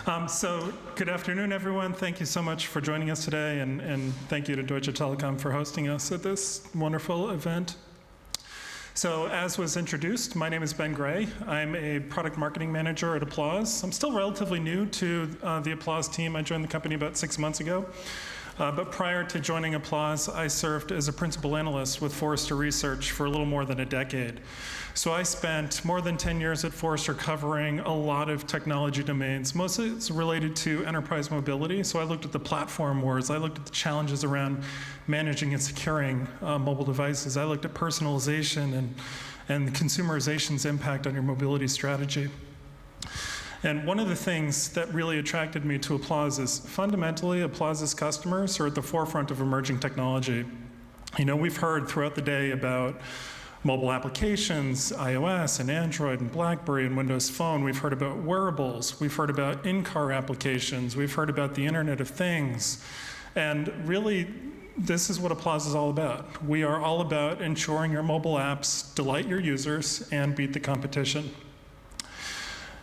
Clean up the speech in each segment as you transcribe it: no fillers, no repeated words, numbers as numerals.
So good afternoon, everyone. Thank you so much for joining us today, and thank you to Deutsche Telekom for hosting us at this wonderful event. So as was introduced, my name is Ben Gray. I'm a product marketing manager at Applause. I'm still relatively new to the Applause team. I joined the company about 6 months ago. But prior to joining Applause, I served as a principal analyst with Forrester Research for a little more than a decade. So I spent more than 10 years at Forrester covering a lot of technology domains. Mostly it's related to enterprise mobility. So I looked at the platform wars. I looked at the challenges around managing and securing mobile devices. I looked at personalization and consumerization's impact on your mobility strategy. And one of the things that really attracted me to Applause is fundamentally Applause's customers are at the forefront of emerging technology. You know, we've heard throughout the day about mobile applications, iOS and Android and BlackBerry and Windows Phone. We've heard about wearables. We've heard about in-car applications. We've heard about the Internet of Things. And really, this is what Applause is all about. We are all about ensuring your mobile apps delight your users and beat the competition.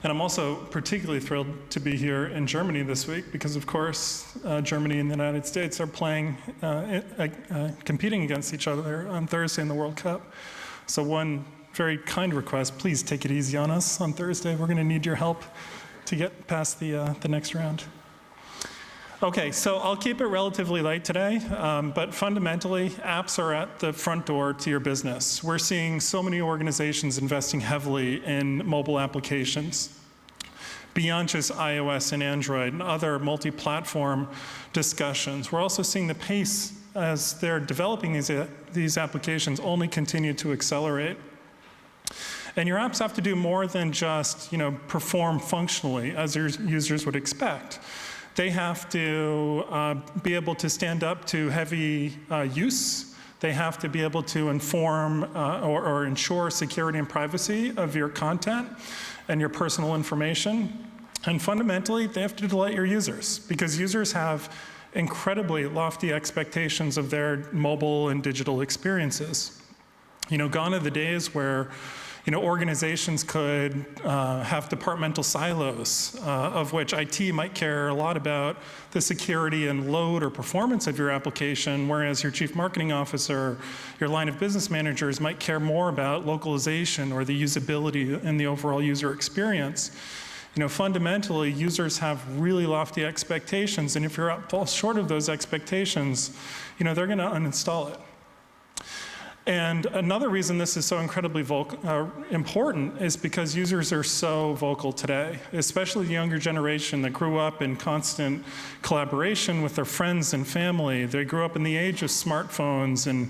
And I'm also particularly thrilled to be here in Germany this week because, of course, Germany and the United States are competing against each other on Thursday in the World Cup. So one very kind request, please take it easy on us on Thursday. We're going to need your help to get past the next round. Okay, so I'll keep it relatively light today, but fundamentally, apps are at the front door to your business. We're seeing so many organizations investing heavily in mobile applications beyond just iOS and Android and other multi-platform discussions. We're also seeing the pace as they're developing these applications only continue to accelerate. And your apps have to do more than just, perform functionally as your users would expect. They have to be able to stand up to heavy use. They have to be able to inform or ensure security and privacy of your content and your personal information. And fundamentally, they have to delight your users because users have incredibly lofty expectations of their mobile and digital experiences. Gone are the days where organizations could have departmental silos of which IT might care a lot about the security and load or performance of your application, whereas your chief marketing officer, your line of business managers might care more about localization or the usability and the overall user experience. Fundamentally, users have really lofty expectations, and if your app falls short of those expectations, they're going to uninstall it. And another reason this is so incredibly important is because users are so vocal today, especially the younger generation that grew up in constant collaboration with their friends and family. They grew up in the age of smartphones and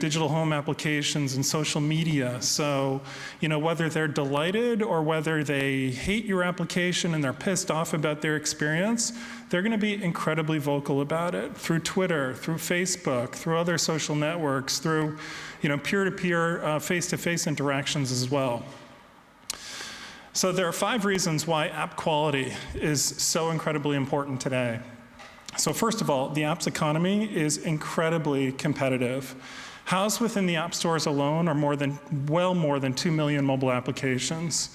digital home applications and social media. So whether they're delighted or whether they hate your application and they're pissed off about their experience, they're going to be incredibly vocal about it through Twitter, through Facebook, through other social networks, through peer-to-peer, face-to-face interactions as well. So there are 5 reasons why app quality is so incredibly important today. So first of all, the app's economy is incredibly competitive. Housed within the app stores alone are well more than 2 million mobile applications.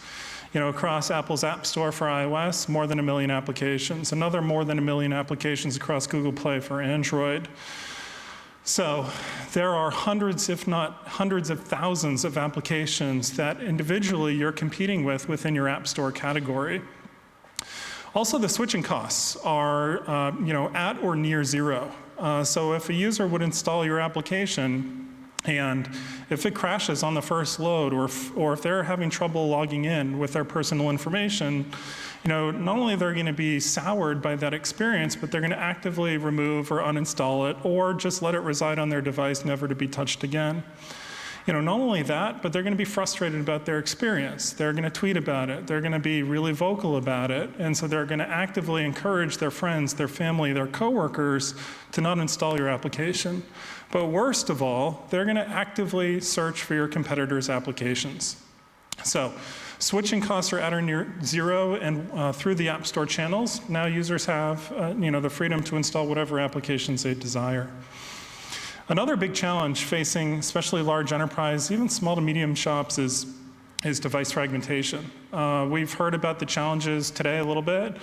Across Apple's App Store for iOS, more than 1 million applications. Another more than 1 million applications across Google Play for Android. So there are hundreds, if not hundreds of thousands of applications that individually you're competing with within your App Store category. Also, the switching costs are at or near zero. So if a user would install your application, and if it crashes on the first load, or if they're having trouble logging in with their personal information, not only are they going to be soured by that experience, but they're going to actively remove or uninstall it, or just let it reside on their device, never to be touched again. Not only that, but they're going to be frustrated about their experience. They're going to tweet about it. They're going to be really vocal about it. And so they're going to actively encourage their friends, their family, their coworkers to not install your application. But worst of all, they're going to actively search for your competitors' applications. So switching costs are at or near zero, and through the App Store channels, now users have the freedom to install whatever applications they desire. Another big challenge facing especially large enterprise, even small to medium shops, is is device fragmentation. We've heard about the challenges today a little bit,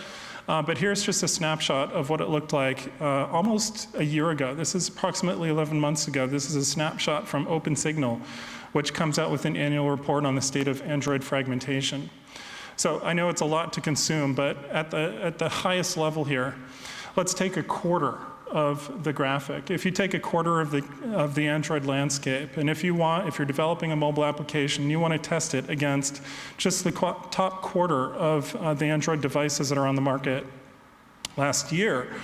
but here's just a snapshot of what it looked like almost a year ago. This is approximately 11 months ago. This is a snapshot from OpenSignal, which comes out with an annual report on the state of Android fragmentation. So I know it's a lot to consume, but at the highest level here, let's take a quarter of the graphic. If you take a quarter of the Android landscape, and if you're developing a mobile application, you want to test it against just the top quarter of the Android devices that are on the market last year,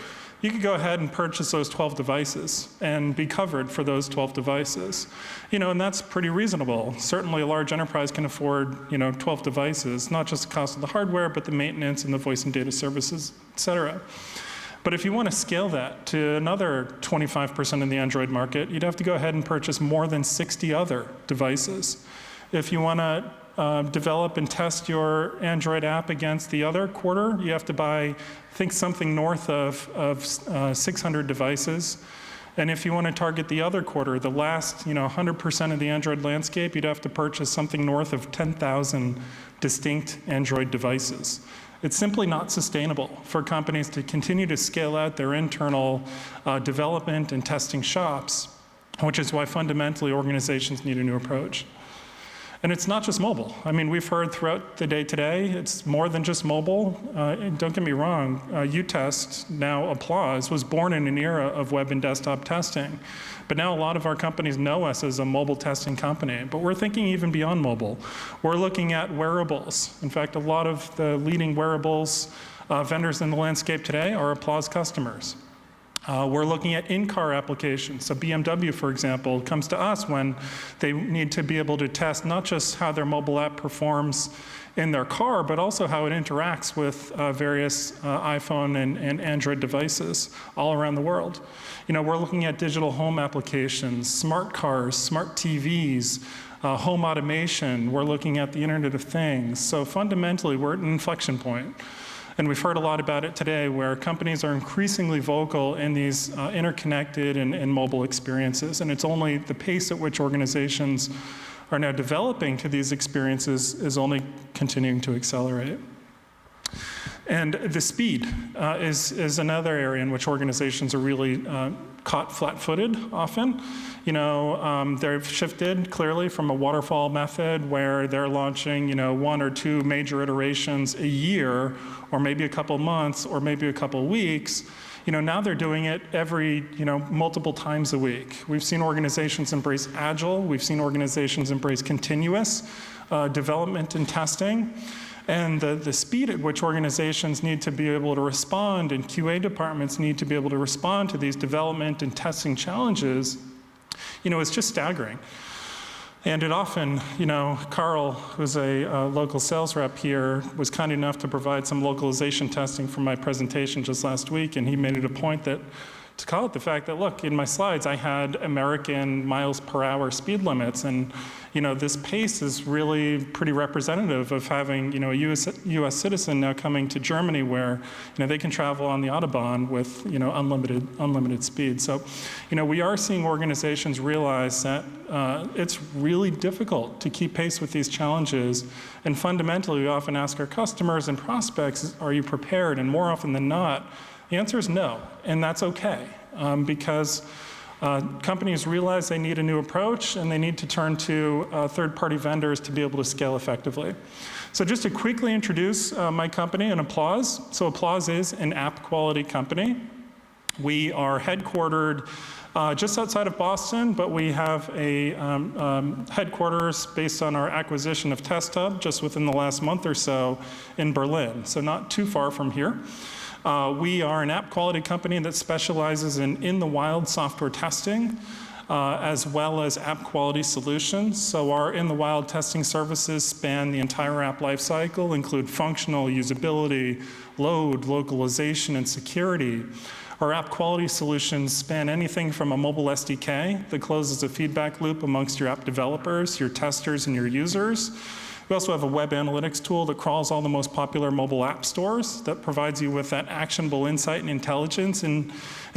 you could go ahead and purchase those 12 devices and be covered for those 12 devices. And that's pretty reasonable. Certainly a large enterprise can afford, 12 devices, not just the cost of the hardware, but the maintenance and the voice and data services, et cetera. But if you want to scale that to another 25% of the Android market, you'd have to go ahead and purchase more than 60 other devices. If you want to develop and test your Android app against the other quarter, you have to buy, I think, something north of 600 devices. And if you want to target the other quarter, the last 100% of the Android landscape, you'd have to purchase something north of 10,000 distinct Android devices. It's simply not sustainable for companies to continue to scale out their internal development and testing shops, which is why fundamentally organizations need a new approach. And it's not just mobile. I mean, we've heard throughout the day today, it's more than just mobile. Don't get me wrong, UTest, now Applause, was born in an era of web and desktop testing. But now a lot of our companies know us as a mobile testing company, but we're thinking even beyond mobile. We're looking at wearables. In fact, a lot of the leading wearables vendors in the landscape today are Applause customers. We're looking at in-car applications. So BMW, for example, comes to us when they need to be able to test not just how their mobile app performs in their car, but also how it interacts with various iPhone and Android devices all around the world. We're looking at digital home applications, smart cars, smart TVs, home automation. We're looking at the Internet of Things. So fundamentally, we're at an inflection point. And we've heard a lot about it today, where companies are increasingly vocal in these interconnected and mobile experiences. And it's only the pace at which organizations are now developing to these experiences is only continuing to accelerate. And the speed is another area in which organizations are really caught flat-footed often. They've shifted clearly from a waterfall method where they're launching, one or two major iterations a year, or maybe a couple months, or maybe a couple weeks. Now they're doing it every, multiple times a week. We've seen organizations embrace agile. We've seen organizations embrace continuous development and testing. And the speed at which organizations need to be able to respond, and QA departments need to be able to respond to these development and testing challenges, is just staggering. And it often, Carl, who's a local sales rep here, was kind enough to provide some localization testing for my presentation just last week, and he made it a point to call it the fact that, look, in my slides I had American miles per hour speed limits, and this pace is really pretty representative of having a U.S. citizen now coming to Germany, where they can travel on the Autobahn with unlimited speed. So we are seeing organizations realize that it's really difficult to keep pace with these challenges, and fundamentally we often ask our customers and prospects, are you prepared? And more often than not, the answer is no, and that's okay, because companies realize they need a new approach, and they need to turn to third-party vendors to be able to scale effectively. So just to quickly introduce my company and Applause. So Applause is an app quality company. We are headquartered just outside of Boston, but we have a headquarters based on our acquisition of Test Hub just within the last month or so in Berlin, so not too far from here. We are an app quality company that specializes in the wild software testing, as well as app quality solutions. So our in the wild testing services span the entire app lifecycle, include functional, usability, load, localization, and security. Our app quality solutions span anything from a mobile SDK that closes a feedback loop amongst your app developers, your testers, and your users, We also have a web analytics tool that crawls all the most popular mobile app stores that provides you with that actionable insight and intelligence in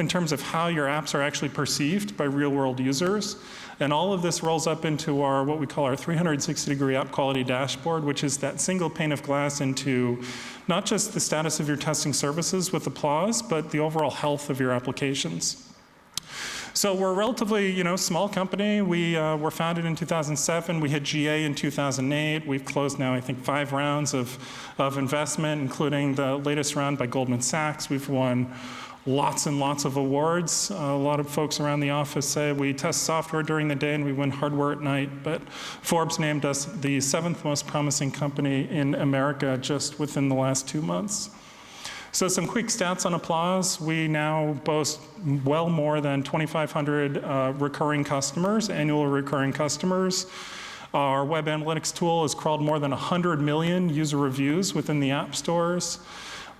terms of how your apps are actually perceived by real-world users. And all of this rolls up into our, what we call our 360-degree app quality dashboard, which is that single pane of glass into not just the status of your testing services with applause, but the overall health of your applications. So we're a relatively, small company. We were founded in 2007. We hit GA in 2008. We've closed now, I think, 5 rounds of investment, including the latest round by Goldman Sachs. We've won lots and lots of awards. A lot of folks around the office say we test software during the day and we win hardware at night, but Forbes named us the 7th most promising company in America just within the last 2 months. So some quick stats on Applause. We now boast well more than 2,500 recurring customers, annual recurring customers. Our web analytics tool has crawled more than 100 million user reviews within the app stores.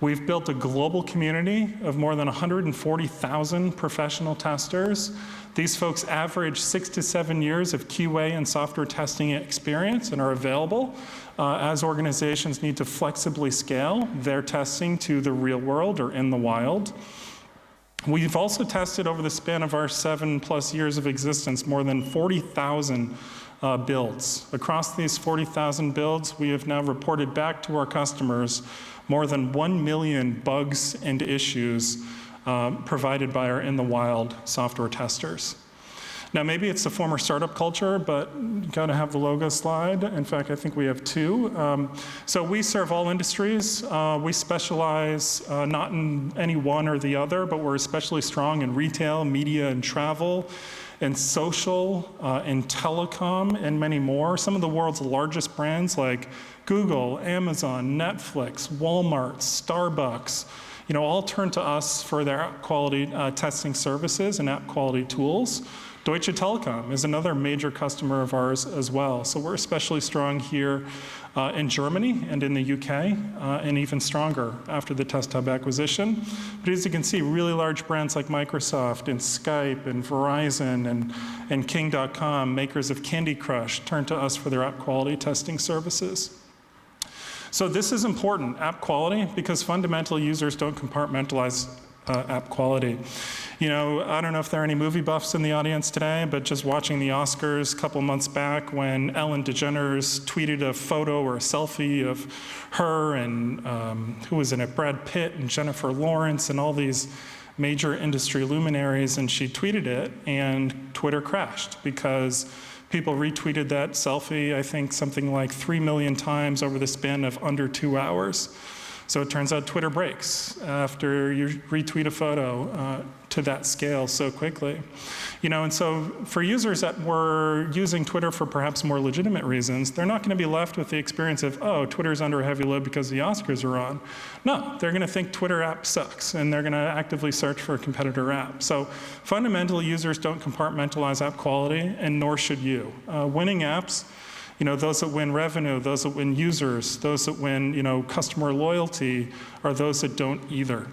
We've built a global community of more than 140,000 professional testers. These folks average 6 to 7 years of QA and software testing experience and are available as organizations need to flexibly scale their testing to the real world or in the wild. We've also tested over the span of our 7+ years of existence more than 40,000 builds. Across these 40,000 builds, we have now reported back to our customers more than 1 million bugs and issues provided by our in-the-wild software testers. Now, maybe it's the former startup culture, but you gotta have the logo slide. In fact, I think we have 2. So we serve all industries. We specialize not in any one or the other, but we're especially strong in retail, media, and travel, and social, and telecom, and many more. Some of the world's largest brands like Google, Amazon, Netflix, Walmart, Starbucks, all turn to us for their app quality testing services and app quality tools. Deutsche Telekom is another major customer of ours as well. So we're especially strong here in Germany and in the UK, and even stronger after the Test Hub acquisition. But as you can see, really large brands like Microsoft and Skype and Verizon and King.com, makers of Candy Crush, turn to us for their app quality testing services. So this is important, app quality, because fundamental users don't compartmentalize app quality. I don't know if there are any movie buffs in the audience today, but just watching the Oscars a couple months back when Ellen DeGeneres tweeted a photo or a selfie of her and who was in it, Brad Pitt and Jennifer Lawrence and all these major industry luminaries, and she tweeted it, and Twitter crashed because people retweeted that selfie, I think something like 3 million times over the span of under 2 hours. So it turns out Twitter breaks after you retweet a photo to that scale so quickly. And so for users that were using Twitter for perhaps more legitimate reasons, they're not going to be left with the experience of, oh, Twitter's under a heavy load because the Oscars are on. No, they're going to think Twitter app sucks, and they're going to actively search for a competitor app. So fundamentally, users don't compartmentalize app quality, and nor should you. Winning apps, those that win revenue, those that win users, those that win, customer loyalty, are those that don't either.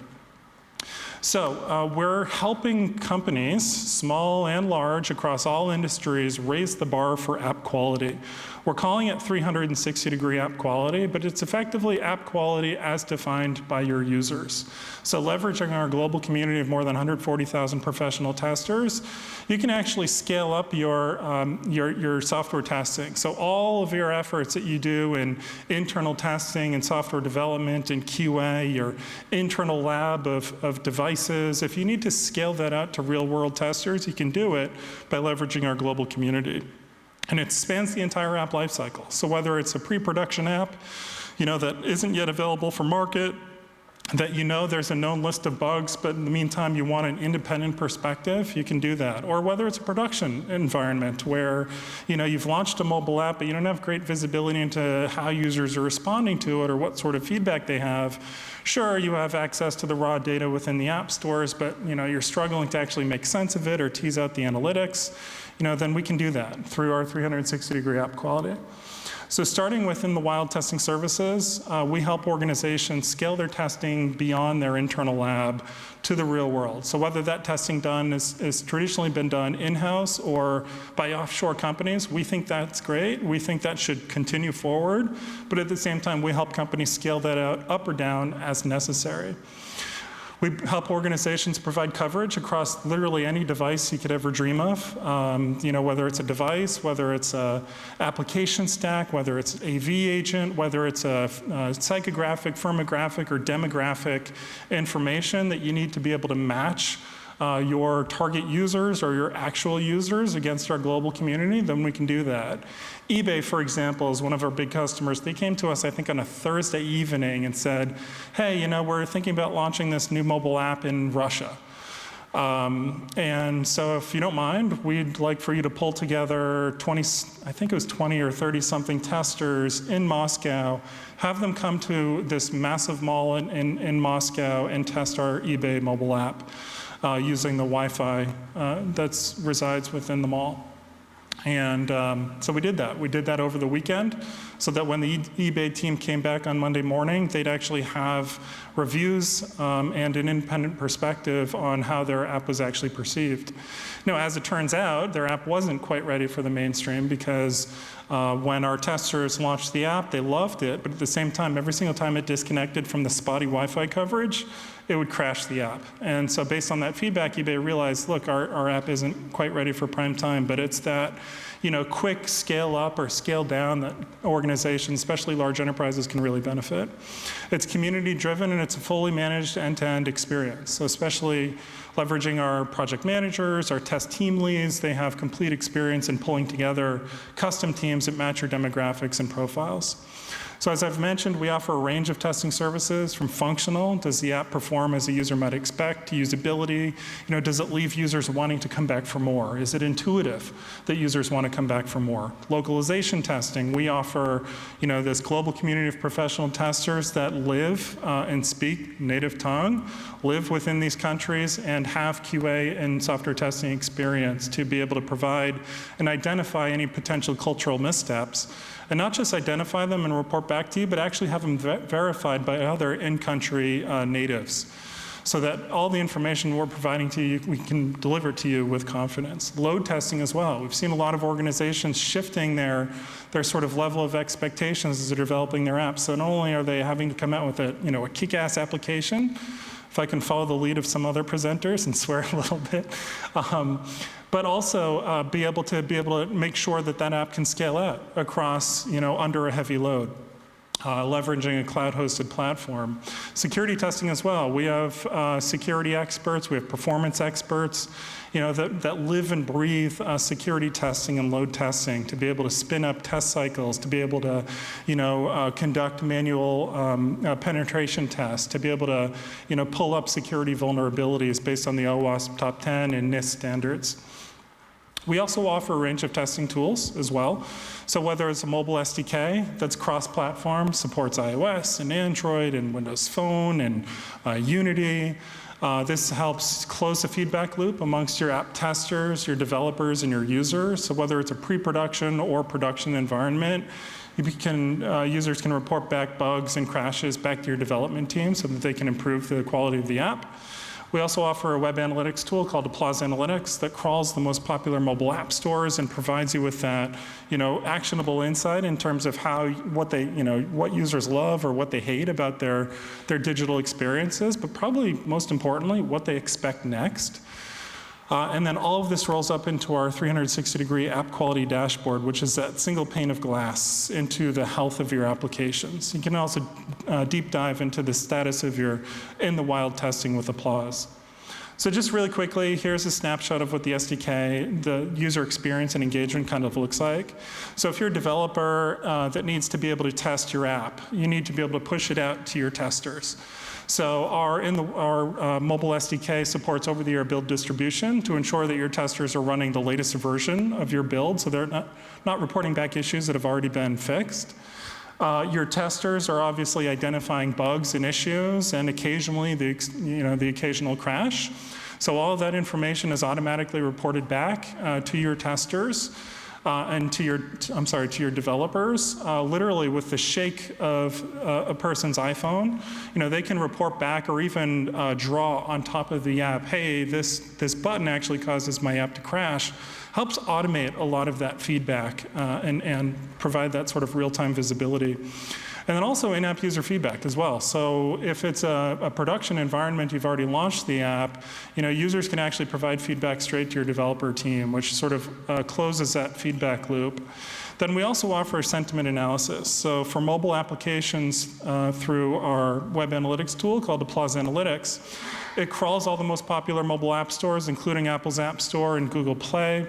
So we're helping companies, small and large, across all industries, raise the bar for app quality. We're calling it 360-degree app quality, but it's effectively app quality as defined by your users. So leveraging our global community of more than 140,000 professional testers, you can actually scale up your software testing. So all of your efforts that you do in internal testing and software development and QA, your internal lab of devices, if you need to scale that out to real-world testers, you can do it by leveraging our global community. And it spans the entire app lifecycle. So whether it's a pre-production app, that isn't yet available for market, that there's a known list of bugs, but in the meantime you want an independent perspective, you can do that. Or whether it's a production environment where you've launched a mobile app, but you don't have great visibility into how users are responding to it or what sort of feedback they have. Sure, you have access to the raw data within the app stores, but you're struggling to actually make sense of it or tease out the analytics. Then we can do that through our 360-degree app quality. So starting within the wild testing services, we help organizations scale their testing beyond their internal lab to the real world. So whether that testing done is traditionally been done in-house or by offshore companies, we think that's great. We think that should continue forward. But at the same time, we help companies scale that out up or down as necessary. We help organizations provide coverage across literally any device you could ever dream of. Whether it's a device, whether it's an application stack, whether it's an AV agent, whether it's a psychographic, firmographic, or demographic information that you need to be able to match your target users or your actual users against our global community, then we can do that. eBay, for example, is one of our big customers. They came to us, I think, on a Thursday evening and said, hey, we're thinking about launching this new mobile app in Russia. And so if you don't mind, we'd like for you to pull together 20 or 30 something testers in Moscow, have them come to this massive mall in Moscow and test our eBay mobile app using the Wi-Fi that resides within the mall. And so we did that. We did that over the weekend so that when the eBay team came back on Monday morning, they'd actually have reviews and an independent perspective on how their app was actually perceived. Now, as it turns out, their app wasn't quite ready for the mainstream because when our testers launched the app, they loved it, but at the same time, every single time it disconnected from the spotty Wi-Fi coverage, it would crash the app. And so based on that feedback, eBay realized, look, our app isn't quite ready for prime time, but it's that quick scale up or scale down that organizations, especially large enterprises, can really benefit. It's community driven and it's a fully managed end-to-end experience. So especially leveraging our project managers, our test team leads, they have complete experience in pulling together custom teams that match your demographics and profiles. So as I've mentioned, we offer a range of testing services from functional, does the app perform as a user might expect, to usability, does it leave users wanting to come back for more? Is it intuitive that users want to come back for more? Localization testing, we offer this global community of professional testers that live and speak native tongue, live within these countries, and have QA and software testing experience to be able to provide and identify any potential cultural missteps. And not just identify them and report back to you, but actually have them verified by other in-country natives, so that all the information we're providing to you, we can deliver to you with confidence. Load testing as well. We've seen a lot of organizations shifting their sort of level of expectations as they're developing their apps. So not only are they having to come out with a kick-ass application, if I can follow the lead of some other presenters and swear a little bit, but also be able to make sure that that app can scale out across, under a heavy load, leveraging a cloud-hosted platform. Security testing as well. We have security experts, we have performance experts, that live and breathe security testing and load testing to be able to spin up test cycles, to be able to, conduct manual penetration tests, to be able to, pull up security vulnerabilities based on the OWASP Top 10 and NIST standards. We also offer a range of testing tools as well. So whether it's a mobile SDK that's cross-platform, supports iOS and Android and Windows Phone and Unity. This helps close the feedback loop amongst your app testers, your developers, and your users. So whether it's a pre-production or production environment, users can report back bugs and crashes back to your development team so that they can improve the quality of the app. We also offer a web analytics tool called Applause Analytics that crawls the most popular mobile app stores and provides you with that, actionable insight in terms of what users love or what they hate about their digital experiences, but probably most importantly, what they expect next. And then all of this rolls up into our 360-degree app quality dashboard, which is that single pane of glass into the health of your applications. You can also deep dive into the status of your in the wild testing with Applause. So just really quickly, here's a snapshot of what the SDK, the user experience and engagement kind of looks like. So if you're a developer that needs to be able to test your app, you need to be able to push it out to your testers. So our mobile SDK supports over-the-air build distribution to ensure that your testers are running the latest version of your build, so they're not reporting back issues that have already been fixed. Your testers are obviously identifying bugs and issues, and occasionally the occasional crash. So all of that information is automatically reported back to your testers. and to your developers, literally with the shake of a person's iPhone, they can report back or even draw on top of the app, hey, this button actually causes my app to crash. Helps automate a lot of that feedback and provide that sort of real-time visibility. And then also in-app user feedback as well. So if it's a production environment, you've already launched the app, users can actually provide feedback straight to your developer team, which sort of closes that feedback loop. Then we also offer sentiment analysis. So for mobile applications through our web analytics tool called Applause Analytics, it crawls all the most popular mobile app stores, including Apple's App Store and Google Play.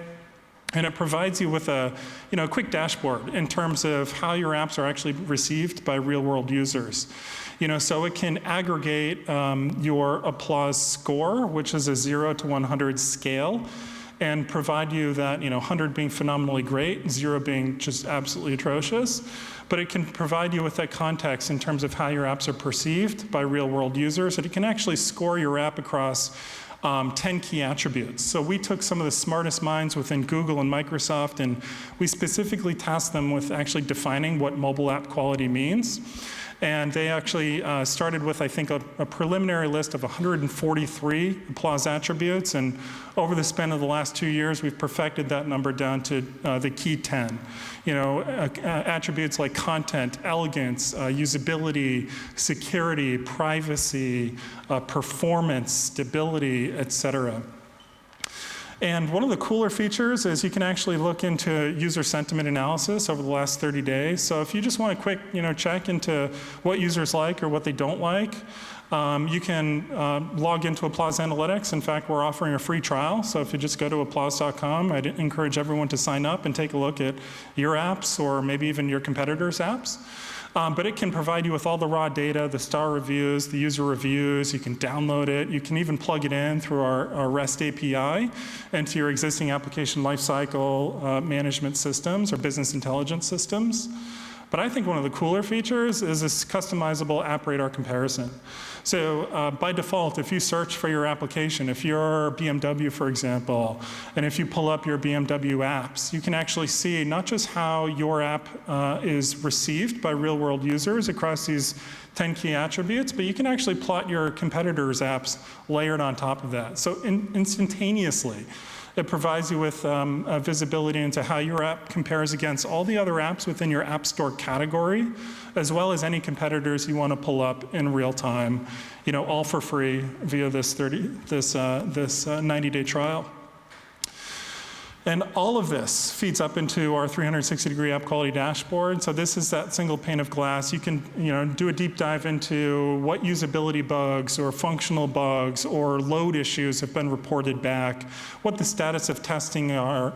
And it provides you with a quick dashboard in terms of how your apps are actually received by real-world users. So it can aggregate your Applause score, which is a 0 to 100 scale, and provide you that 100 being phenomenally great, 0 being just absolutely atrocious. But it can provide you with that context in terms of how your apps are perceived by real-world users, and it can actually score your app across 10 key attributes. So we took some of the smartest minds within Google and Microsoft, and we specifically tasked them with actually defining what mobile app quality means. And they actually started with, I think, a preliminary list of 143 Applause attributes. And over the span of the last 2 years, we've perfected that number down to the key 10. Attributes like content, elegance, usability, security, privacy, performance, stability, etc. And one of the cooler features is you can actually look into user sentiment analysis over the last 30 days. So if you just want a quick check into what users like or what they don't like, you can log into Applause Analytics. In fact, we're offering a free trial. So if you just go to applause.com, I'd encourage everyone to sign up and take a look at your apps or maybe even your competitors' apps. But it can provide you with all the raw data, the star reviews, the user reviews. You can download it. You can even plug it in through our REST API into your existing application lifecycle management systems or business intelligence systems. But I think one of the cooler features is this customizable app radar comparison. So by default, if you search for your application, if you're BMW, for example, and if you pull up your BMW apps, you can actually see not just how your app is received by real-world users across these 10 key attributes, but you can actually plot your competitors' apps layered on top of that. So instantaneously, it provides you with visibility into how your app compares against all the other apps within your App Store category, as well as any competitors you want to pull up in real time, all for free via this 90-day trial. And all of this feeds up into our 360-degree app quality dashboard. So this is that single pane of glass. You can do a deep dive into what usability bugs or functional bugs or load issues have been reported back, what the status of testing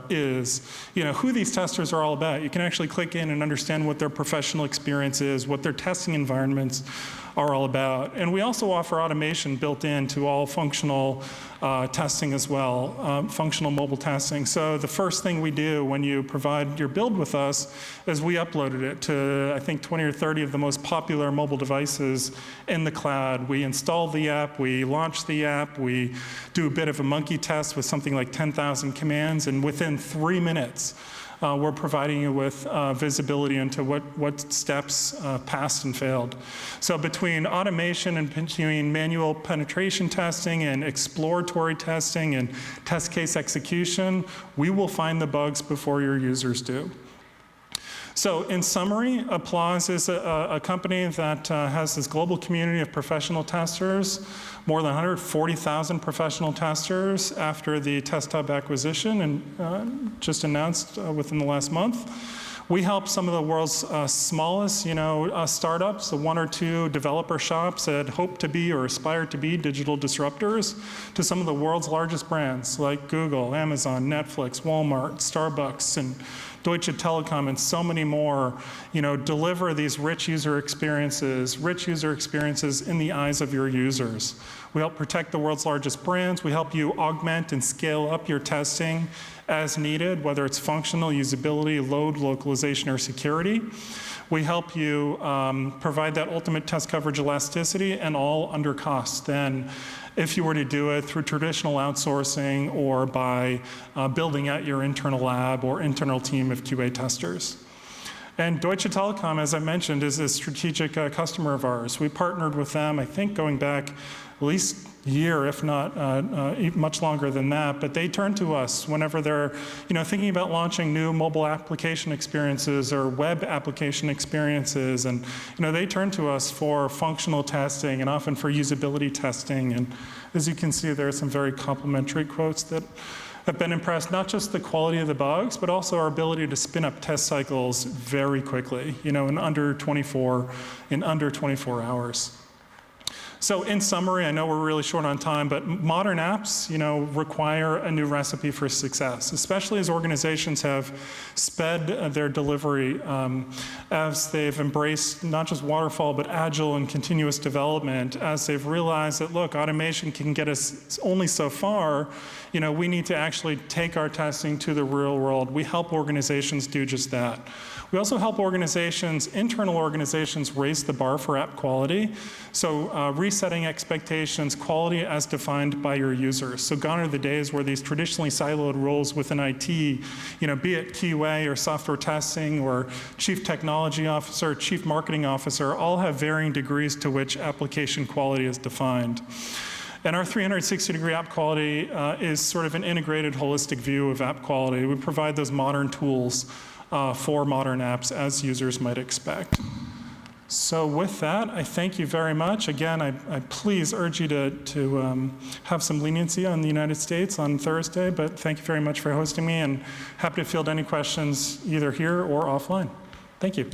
is, who these testers are all about. You can actually click in and understand what their professional experience is, what their testing environments are all about. And we also offer automation built into all functional testing as well, functional mobile testing. So the first thing we do when you provide your build with us is we uploaded it to, I think, 20 or 30 of the most popular mobile devices in the cloud. We install the app, we launch the app, we do a bit of a monkey test with something like 10,000 commands, and within 3 minutes, we're providing you with visibility into what steps passed and failed. So between automation and between manual penetration testing and exploratory testing and test case execution, we will find the bugs before your users do. So in summary, Applause is a company that has this global community of professional testers, more than 140,000 professional testers after the Test Hub acquisition and just announced within the last month. We help some of the world's smallest, startups, the 1 or 2 developer shops that hope to be or aspire to be digital disruptors, to some of the world's largest brands like Google, Amazon, Netflix, Walmart, Starbucks, and Deutsche Telekom, and so many more, deliver these rich user experiences in the eyes of your users. We help protect the world's largest brands. We help you augment and scale up your testing as needed, whether it's functional, usability, load, localization, or security. We help you provide that ultimate test coverage elasticity, and all under cost then. if you were to do it through traditional outsourcing or by building out your internal lab or internal team of QA testers. And Deutsche Telekom, as I mentioned, is a strategic customer of ours. We partnered with them, I think, going back at least a year, if not much longer than that. But they turn to us whenever they're, thinking about launching new mobile application experiences or web application experiences. And, they turn to us for functional testing and often for usability testing. And as you can see, there are some very complimentary quotes that have been impressed, not just the quality of the bugs, but also our ability to spin up test cycles very quickly, in under 24 hours. So in summary, I know we're really short on time, but modern apps, require a new recipe for success, especially as organizations have sped their delivery, as they've embraced not just waterfall, but agile and continuous development, as they've realized that, look, automation can get us only so far. We need to actually take our testing to the real world. We help organizations do just that. We also help internal organizations, raise the bar for app quality. So resetting expectations, quality as defined by your users. So gone are the days where these traditionally siloed roles within IT, be it QA or software testing or chief technology officer, chief marketing officer, all have varying degrees to which application quality is defined. And our 360-degree app quality is sort of an integrated, holistic view of app quality. We provide those modern tools for modern apps as users might expect. So with that, I thank you very much. Again, I please urge you to have some leniency on the United States on Thursday, but thank you very much for hosting me, and happy to field any questions either here or offline. Thank you.